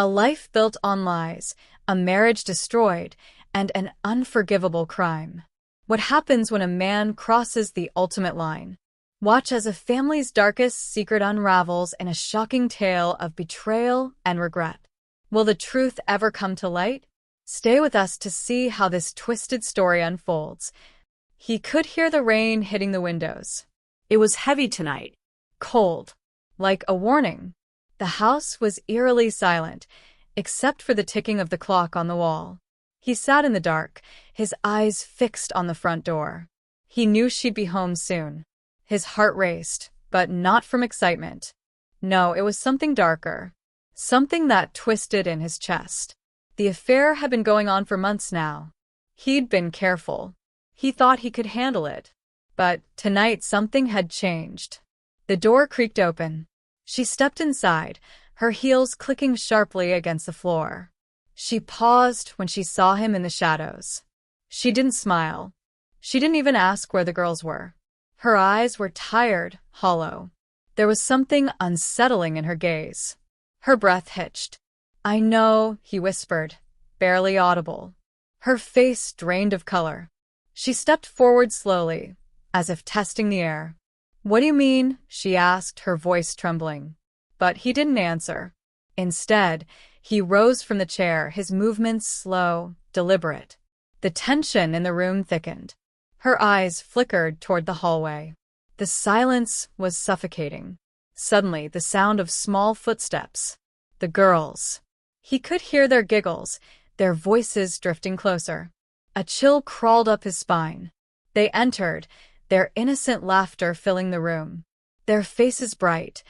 A life built on lies, a marriage destroyed, and an unforgivable crime. What happens when a man crosses the ultimate line? Watch as a family's darkest secret unravels in a shocking tale of betrayal and regret. Will the truth ever come to light? Stay with us to see how this twisted story unfolds. He could hear the rain hitting the windows. It was heavy tonight. Cold, like a warning. The house was eerily silent, except for the ticking of the clock on the wall. He sat in the dark, his eyes fixed on the front door. He knew she'd be home soon. His heart raced, but not from excitement. No, it was something darker. Something that twisted in his chest. The affair had been going on for months now. He'd been careful. He thought he could handle it. But tonight something had changed. The door creaked open. She stepped inside, her heels clicking sharply against the floor. She paused when she saw him in the shadows. She didn't smile. She didn't even ask where the girls were. Her eyes were tired, hollow. There was something unsettling in her gaze. Her breath hitched. "I know," he whispered, barely audible. Her face drained of color. She stepped forward slowly, as if testing the air. "What do you mean?" she asked, her voice trembling. But he didn't answer. Instead, he rose from the chair, his movements slow, deliberate. The tension in the room thickened. Her eyes flickered toward the hallway. The silence was suffocating. Suddenly, the sound of small footsteps. The girls. He could hear their giggles, their voices drifting closer. A chill crawled up his spine. They entered, their innocent laughter filling the room. Their faces bright,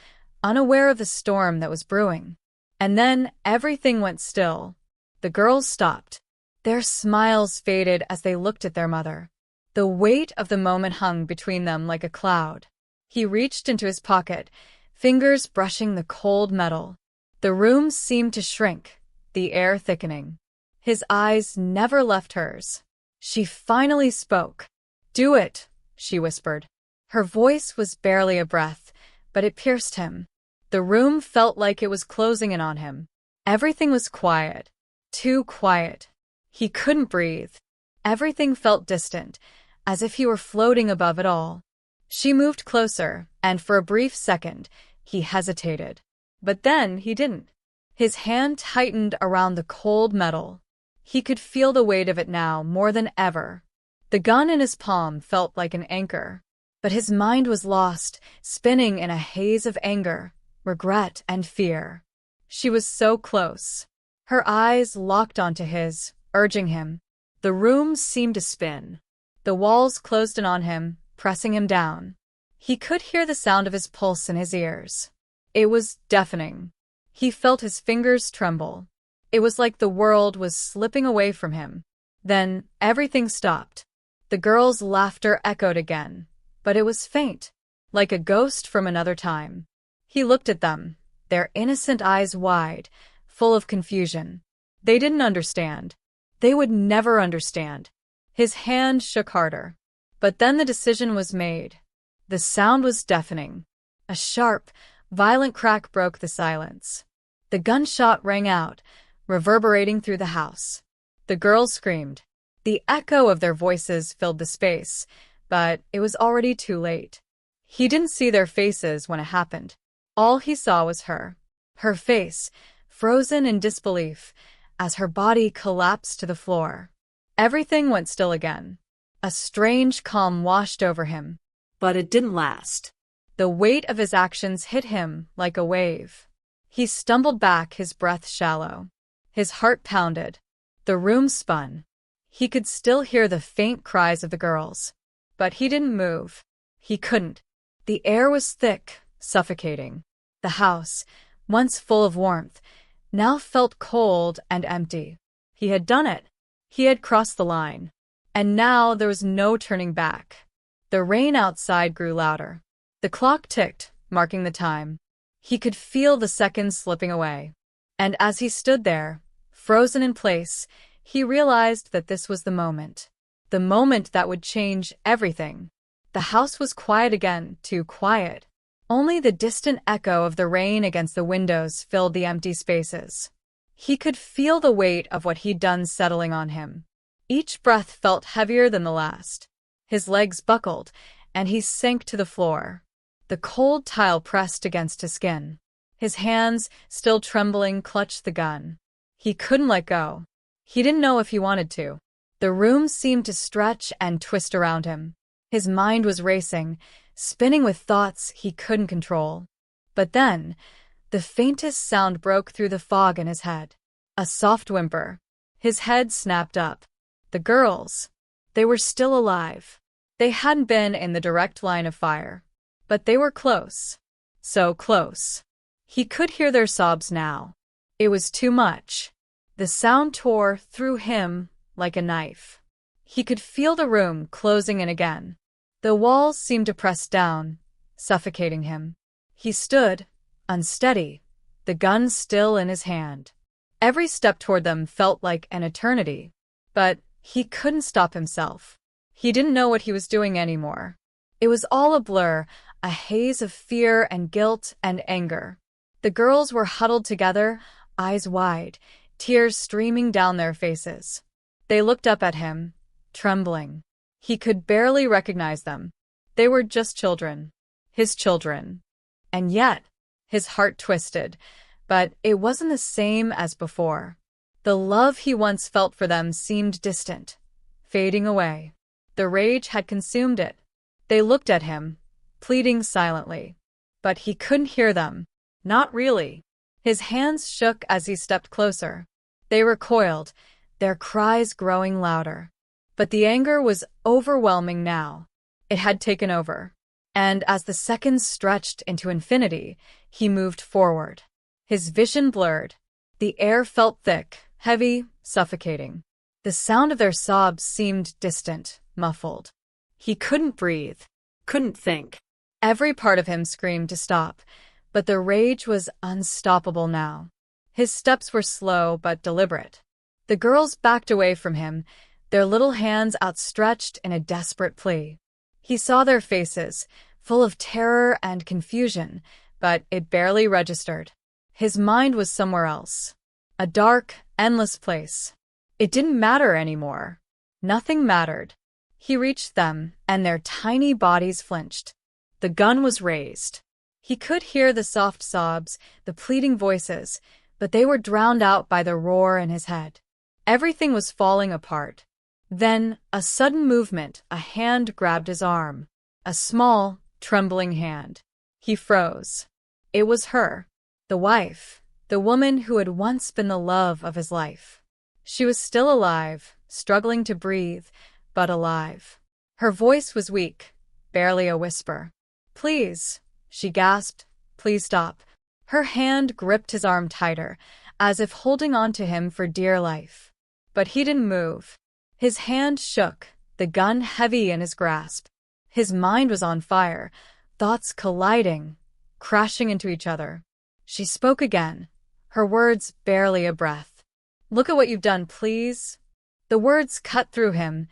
unaware of the storm that was brewing. And then everything went still. The girls stopped. Their smiles faded as they looked at their mother. The weight of the moment hung between them like a cloud. He reached into his pocket, fingers brushing the cold metal. The room seemed to shrink, the air thickening. His eyes never left hers. She finally spoke. "Do it," she whispered. Her voice was barely a breath, but it pierced him. The room felt like it was closing in on him. Everything was quiet. Too quiet. He couldn't breathe. Everything felt distant, as if he were floating above it all. She moved closer, and for a brief second, he hesitated. But then he didn't. His hand tightened around the cold metal. He could feel the weight of it now more than ever. The gun in his palm felt like an anchor. But his mind was lost, spinning in a haze of anger, regret, and fear. She was so close. Her eyes locked onto his, urging him. The room seemed to spin. The walls closed in on him, pressing him down. He could hear the sound of his pulse in his ears. It was deafening. He felt his fingers tremble. It was like the world was slipping away from him. Then everything stopped. The girls' laughter echoed again, but it was faint, like a ghost from another time. He looked at them, their innocent eyes wide, full of confusion. They didn't understand. They would never understand. His hand shook harder. But then the decision was made. The sound was deafening. A sharp, violent crack broke the silence. The gunshot rang out, reverberating through the house. The girls screamed. The echo of their voices filled the space, but it was already too late. He didn't see their faces when it happened. All he saw was her. Her face, frozen in disbelief, as her body collapsed to the floor. Everything went still again. A strange calm washed over him. But it didn't last. The weight of his actions hit him like a wave. He stumbled back, his breath shallow. His heart pounded. The room spun. He could still hear the faint cries of the girls. But he didn't move. He couldn't. The air was thick, suffocating. The house, once full of warmth, now felt cold and empty. He had done it. He had crossed the line. And now there was no turning back. The rain outside grew louder. The clock ticked, marking the time. He could feel the seconds slipping away. And as he stood there, frozen in place, he realized that this was the moment. The moment that would change everything. The house was quiet again, too quiet. Only the distant echo of the rain against the windows filled the empty spaces. He could feel the weight of what he'd done settling on him. Each breath felt heavier than the last. His legs buckled, and he sank to the floor. The cold tile pressed against his skin. His hands, still trembling, clutched the gun. He couldn't let go. He didn't know if he wanted to. The room seemed to stretch and twist around him. His mind was racing, spinning with thoughts he couldn't control. But then, the faintest sound broke through the fog in his head. A soft whimper. His head snapped up. The girls. They were still alive. They hadn't been in the direct line of fire. But they were close. So close. He could hear their sobs now. It was too much. The sound tore through him like a knife. He could feel the room closing in again. The walls seemed to press down, suffocating him. He stood, unsteady, the gun still in his hand. Every step toward them felt like an eternity. But he couldn't stop himself. He didn't know what he was doing anymore. It was all a blur, a haze of fear and guilt and anger. The girls were huddled together, eyes wide, tears streaming down their faces. They looked up at him, trembling. He could barely recognize them. They were just children. His children. And yet, his heart twisted, but it wasn't the same as before. The love he once felt for them seemed distant, fading away. The rage had consumed it. They looked at him, pleading silently. But he couldn't hear them. Not really. His hands shook as he stepped closer. They recoiled, their cries growing louder. But the anger was overwhelming now. It had taken over. And as the seconds stretched into infinity, he moved forward. His vision blurred. The air felt thick, heavy, suffocating. The sound of their sobs seemed distant, muffled. He couldn't breathe, couldn't think. Every part of him screamed to stop, but the rage was unstoppable now. His steps were slow but deliberate. The girls backed away from him, their little hands outstretched in a desperate plea. He saw their faces, full of terror and confusion, but it barely registered. His mind was somewhere else. A dark, endless place. It didn't matter anymore. Nothing mattered. He reached them, and their tiny bodies flinched. The gun was raised. He could hear the soft sobs, the pleading voices, but they were drowned out by the roar in his head. Everything was falling apart. Then, a sudden movement, a hand grabbed his arm. A small, trembling hand. He froze. It was her. The wife. The woman who had once been the love of his life. She was still alive, struggling to breathe, but alive. Her voice was weak, barely a whisper. "Please," she gasped. "Please stop." Her hand gripped his arm tighter, as if holding on to him for dear life. But he didn't move. His hand shook, the gun heavy in his grasp. His mind was on fire, thoughts colliding, crashing into each other. She spoke again, her words barely a breath. "Look at what you've done, please." The words cut through him,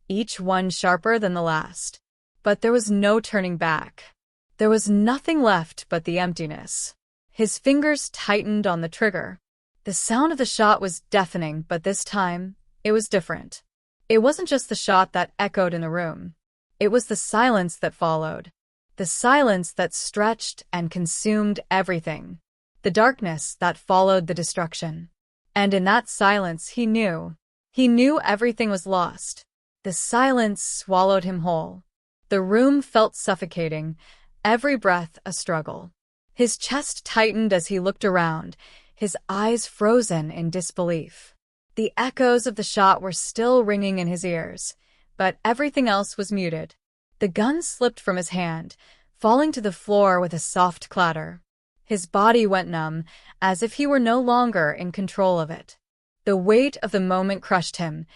each one sharper than the last. But there was no turning back. There was nothing left but the emptiness. His fingers tightened on the trigger. The sound of the shot was deafening, but this time, it was different. It wasn't just the shot that echoed in the room. It was the silence that followed. The silence that stretched and consumed everything. The darkness that followed the destruction. And in that silence, he knew. He knew everything was lost. The silence swallowed him whole. The room felt suffocating, every breath a struggle. His chest tightened as he looked around, his eyes frozen in disbelief. The echoes of the shot were still ringing in his ears, but everything else was muted. The gun slipped from his hand, falling to the floor with a soft clatter. His body went numb, as if he were no longer in control of it. The weight of the moment crushed him,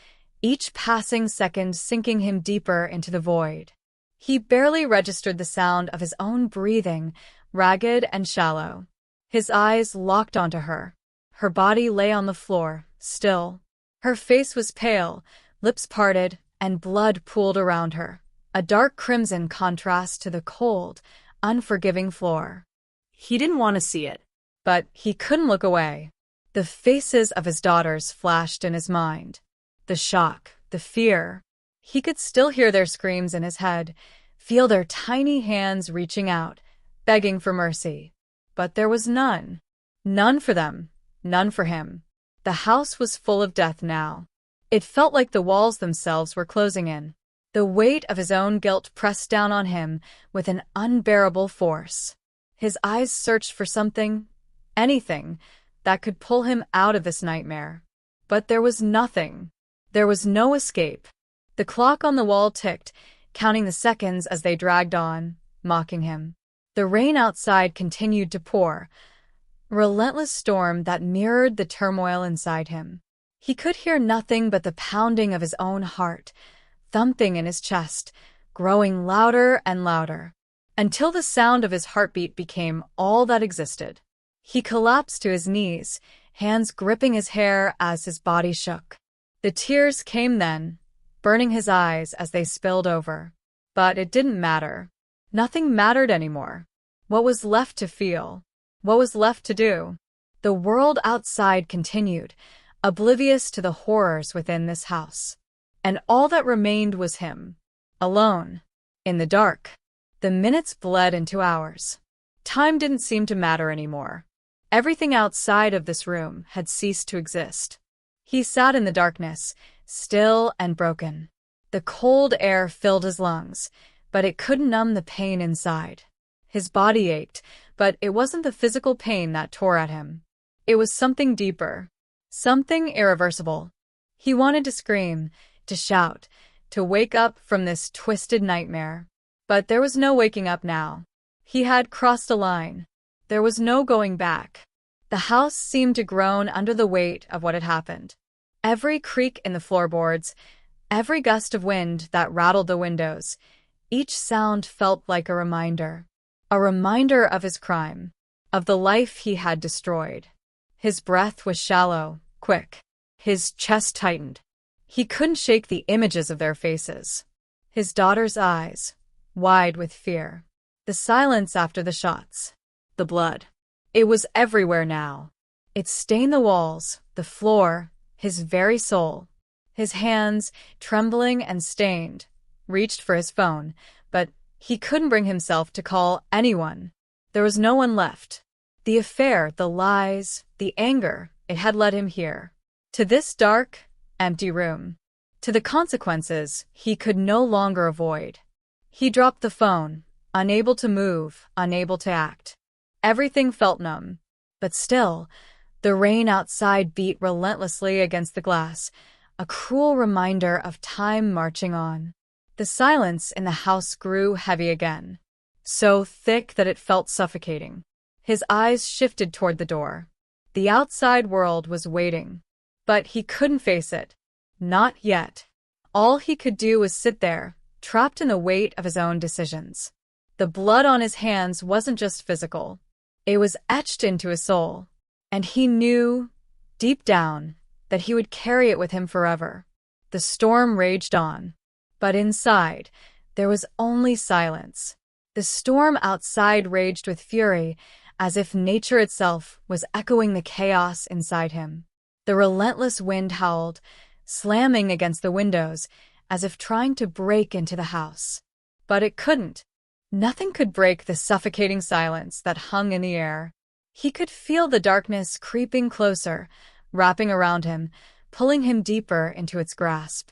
each passing second sinking him deeper into the void. He barely registered the sound of his own breathing, ragged and shallow. His eyes locked onto her. Her body lay on the floor, still. Her face was pale, lips parted, and blood pooled around her, a dark crimson contrast to the cold, unforgiving floor. He didn't want to see it, but he couldn't look away. The faces of his daughters flashed in his mind. The shock, the fear. He could still hear their screams in his head, feel their tiny hands reaching out, begging for mercy. But there was none. None for them, none for him. The house was full of death now. It felt like the walls themselves were closing in. The weight of his own guilt pressed down on him with an unbearable force. His eyes searched for something, anything, that could pull him out of this nightmare. But there was nothing. There was no escape. The clock on the wall ticked, counting the seconds as they dragged on, mocking him. The rain outside continued to pour, a relentless storm that mirrored the turmoil inside him. He could hear nothing but the pounding of his own heart, thumping in his chest, growing louder and louder, until the sound of his heartbeat became all that existed. He collapsed to his knees, hands gripping his hair as his body shook. The tears came then, burning his eyes as they spilled over. But it didn't matter. Nothing mattered anymore. What was left to feel? What was left to do? The world outside continued, oblivious to the horrors within this house. And all that remained was him, alone, in the dark. The minutes bled into hours. Time didn't seem to matter anymore. Everything outside of this room had ceased to exist. He sat in the darkness, still and broken. The cold air filled his lungs, but it couldn't numb the pain inside. His body ached, but it wasn't the physical pain that tore at him. It was something deeper, something irreversible. He wanted to scream, to shout, to wake up from this twisted nightmare. But there was no waking up now. He had crossed a line. There was no going back. The house seemed to groan under the weight of what had happened. Every creak in the floorboards, every gust of wind that rattled the windows, each sound felt like a reminder of his crime, of the life he had destroyed. His breath was shallow, quick. His chest tightened. He couldn't shake the images of their faces. His daughter's eyes, wide with fear. The silence after the shots. The blood. It was everywhere now. It stained the walls, the floor, his very soul. His hands, trembling and stained, reached for his phone, but he couldn't bring himself to call anyone. There was no one left. The affair, the lies, the anger, it had led him here. To this dark, empty room. To the consequences he could no longer avoid. He dropped the phone, unable to move, unable to act. Everything felt numb. But still, the rain outside beat relentlessly against the glass, a cruel reminder of time marching on. The silence in the house grew heavy again, so thick that it felt suffocating. His eyes shifted toward the door. The outside world was waiting, but he couldn't face it. Not yet. All he could do was sit there, trapped in the weight of his own decisions. The blood on his hands wasn't just physical. It was etched into his soul, and he knew, deep down, that he would carry it with him forever. The storm raged on, but inside, there was only silence. The storm outside raged with fury, as if nature itself was echoing the chaos inside him. The relentless wind howled, slamming against the windows, as if trying to break into the house. But it couldn't. Nothing could break the suffocating silence that hung in the air. He could feel the darkness creeping closer, wrapping around him, pulling him deeper into its grasp.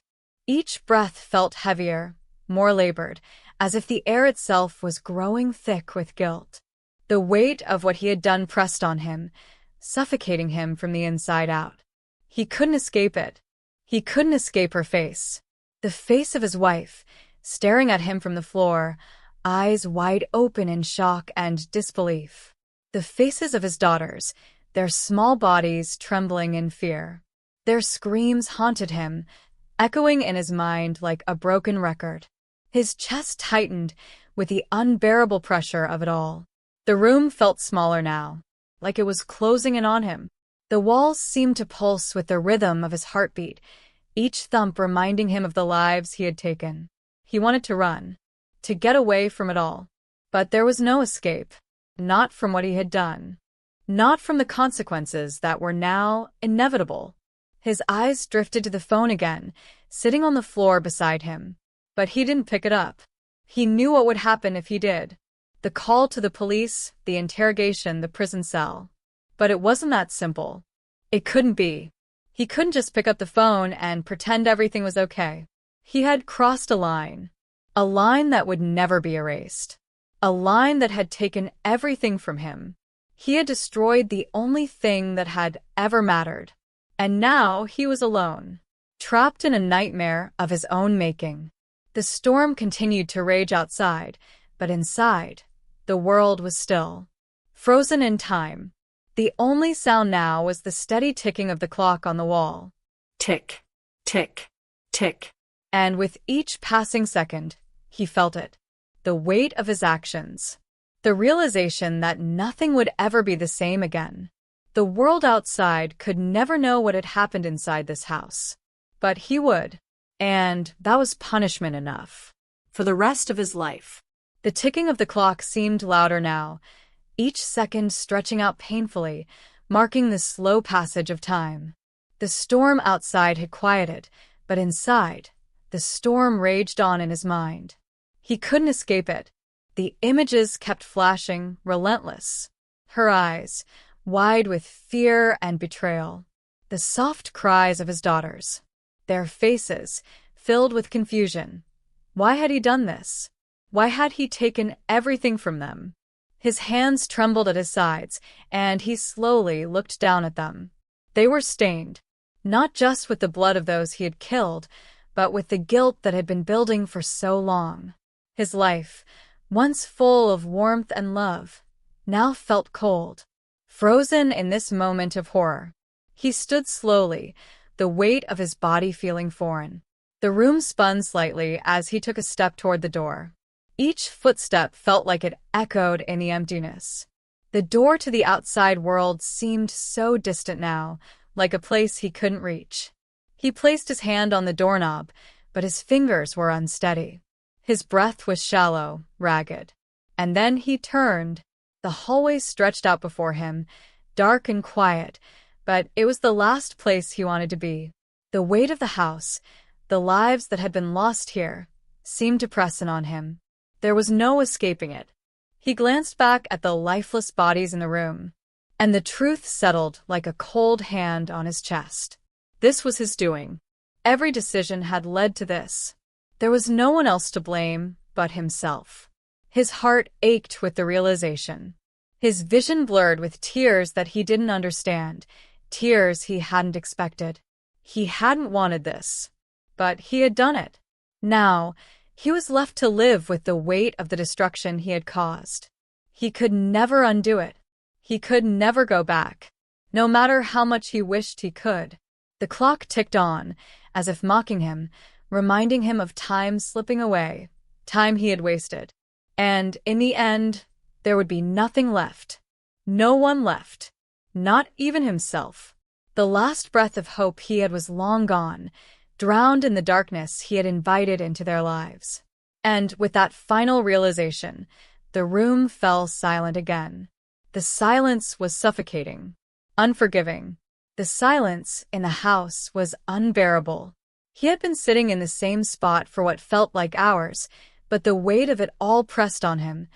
Each breath felt heavier, more labored, as if the air itself was growing thick with guilt. The weight of what he had done pressed on him, suffocating him from the inside out. He couldn't escape it. He couldn't escape her face. The face of his wife, staring at him from the floor, eyes wide open in shock and disbelief. The faces of his daughters, their small bodies trembling in fear. Their screams haunted him, echoing in his mind like a broken record. His chest tightened with the unbearable pressure of it all. The room felt smaller now, like it was closing in on him. The walls seemed to pulse with the rhythm of his heartbeat, each thump reminding him of the lives he had taken. He wanted to run, to get away from it all. But there was no escape, not from what he had done. not from the consequences that were now inevitable. His eyes drifted to the phone again, sitting on the floor beside him. But he didn't pick it up. He knew what would happen if he did. The call to the police, the interrogation, the prison cell. But it wasn't that simple. It couldn't be. He couldn't just pick up the phone and pretend everything was okay. He had crossed a line that would never be erased. A line that had taken everything from him. He had destroyed the only thing that had ever mattered. And now he was alone, trapped in a nightmare of his own making. The storm continued to rage outside, but inside, the world was still, frozen in time. The only sound now was the steady ticking of the clock on the wall. Tick, tick, tick. And with each passing second, he felt it. The weight of his actions. The realization that nothing would ever be the same again. The world outside could never know what had happened inside this house. But he would. And that was punishment enough. For the rest of his life. The ticking of the clock seemed louder now, each second stretching out painfully, marking the slow passage of time. The storm outside had quieted, but inside, the storm raged on in his mind. He couldn't escape it. The images kept flashing, relentless. Her eyes, wide with fear and betrayal. The soft cries of his daughters. Their faces, filled with confusion. Why had he done this? Why had he taken everything from them? His hands trembled at his sides, and he slowly looked down at them. They were stained, not just with the blood of those he had killed, but with the guilt that had been building for so long. His life, once full of warmth and love, now felt cold, frozen in this moment of horror. He stood slowly, the weight of his body feeling foreign. The room spun slightly as he took a step toward the door. Each footstep felt like it echoed in the emptiness. The door to the outside world seemed so distant now, like a place he couldn't reach. He placed his hand on the doorknob, but his fingers were unsteady. His breath was shallow, ragged. And then he turned. The hallway stretched out before him, dark and quiet, but it was the last place he wanted to be. The weight of the house, the lives that had been lost here, seemed to press in on him. There was no escaping it. He glanced back at the lifeless bodies in the room, and the truth settled like a cold hand on his chest. This was his doing. Every decision had led to this. There was no one else to blame but himself. His heart ached with the realization. His vision blurred with tears that he didn't understand, tears he hadn't expected. He hadn't wanted this, but he had done it. Now, he was left to live with the weight of the destruction he had caused. He could never undo it. He could never go back, no matter how much he wished he could. The clock ticked on, as if mocking him, reminding him of time slipping away, time he had wasted. And in the end, there would be nothing left. No one left. Not even himself. The last breath of hope he had was long gone, drowned in the darkness he had invited into their lives. And with that final realization, the room fell silent again. The silence was suffocating, unforgiving. The silence in the house was unbearable. He had been sitting in the same spot for what felt like hours, but the weight of it all pressed on him,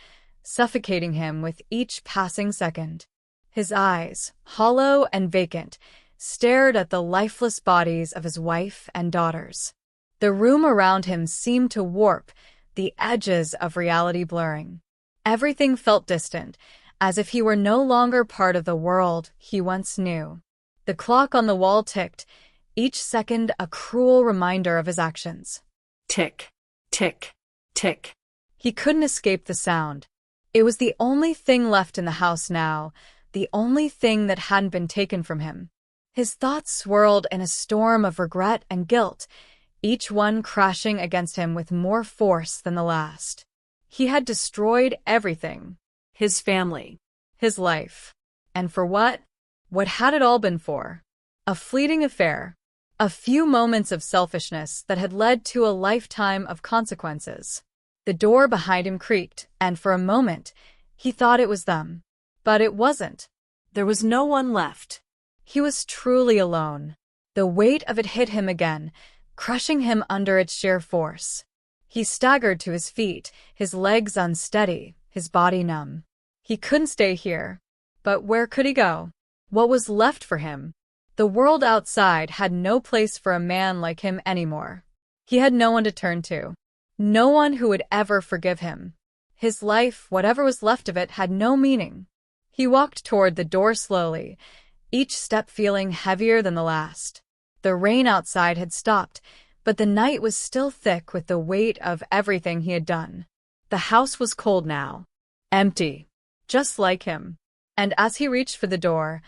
suffocating him with each passing second. His eyes, hollow and vacant, stared at the lifeless bodies of his wife and daughters. The room around him seemed to warp, the edges of reality blurring. Everything felt distant, as if he were no longer part of the world he once knew. The clock on the wall ticked, each second a cruel reminder of his actions. Tick, tick, tick. He couldn't escape the sound. It was the only thing left in the house now, the only thing that hadn't been taken from him. His thoughts swirled in a storm of regret and guilt, each one crashing against him with more force than the last. He had destroyed everything. His family. His life. And for what? What had it all been for? A fleeting affair. A few moments of selfishness that had led to a lifetime of consequences. The door behind him creaked, and for a moment, he thought it was them. But it wasn't. There was no one left. He was truly alone. The weight of it hit him again, crushing him under its sheer force. He staggered to his feet, his legs unsteady, his body numb. He couldn't stay here. But where could he go? What was left for him? The world outside had no place for a man like him anymore. He had no one to turn to. No one who would ever forgive him. His life, whatever was left of it, had no meaning. He walked toward the door slowly, each step feeling heavier than the last. The rain outside had stopped, but the night was still thick with the weight of everything he had done. The house was cold now, empty, just like him. And as he reached for the door,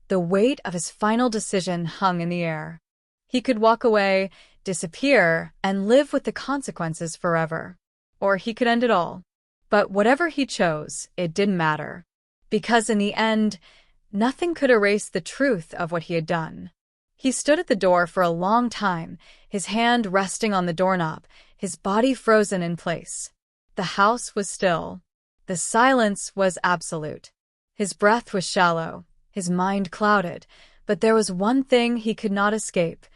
the weight of his final decision hung in the air. He could walk away, disappear, and live with the consequences forever. Or he could end it all. But whatever he chose, it didn't matter. Because in the end, nothing could erase the truth of what he had done. He stood at the door for a long time, his hand resting on the doorknob, his body frozen in place. The house was still. The silence was absolute. His breath was shallow, his mind clouded, but there was one thing he could not escape: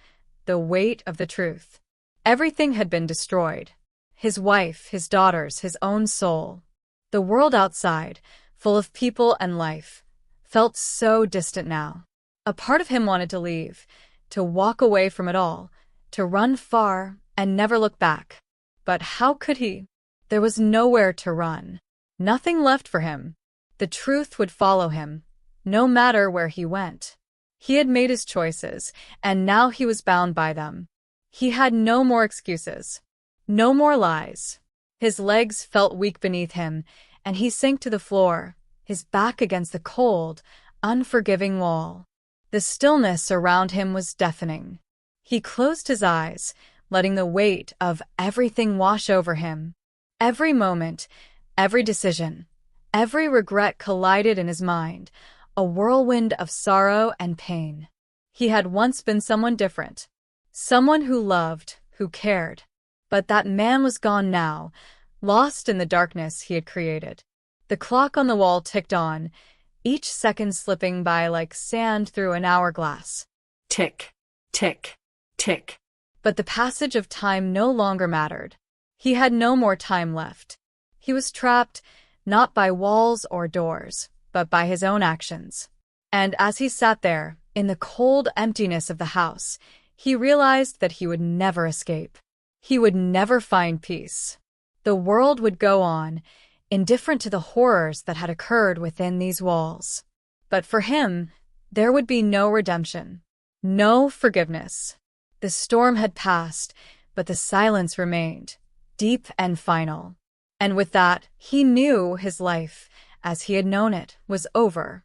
the weight of the truth. Everything had been destroyed. His wife, his daughters, his own soul. The world outside, full of people and life, felt so distant now. A part of him wanted to leave, to walk away from it all, to run far and never look back. But how could he? There was nowhere to run. Nothing left for him. The truth would follow him, no matter where he went. He had made his choices, and now he was bound by them. He had no more excuses. No more lies. His legs felt weak beneath him, and he sank to the floor, his back against the cold, unforgiving wall. The stillness around him was deafening. He closed his eyes, letting the weight of everything wash over him. Every moment, every decision, every regret collided in his mind, a whirlwind of sorrow and pain. He had once been someone different, someone who loved, who cared. But that man was gone now, lost in the darkness he had created. The clock on the wall ticked on, each second slipping by like sand through an hourglass. Tick, tick, tick. But the passage of time no longer mattered. He had no more time left. He was trapped, not by walls or doors, but by his own actions. And as he sat there, in the cold emptiness of the house, he realized that he would never escape. He would never find peace. The world would go on, indifferent to the horrors that had occurred within these walls. But for him, there would be no redemption, no forgiveness. The storm had passed, but the silence remained, deep and final. And with that, he knew his life, as he had known it, was over.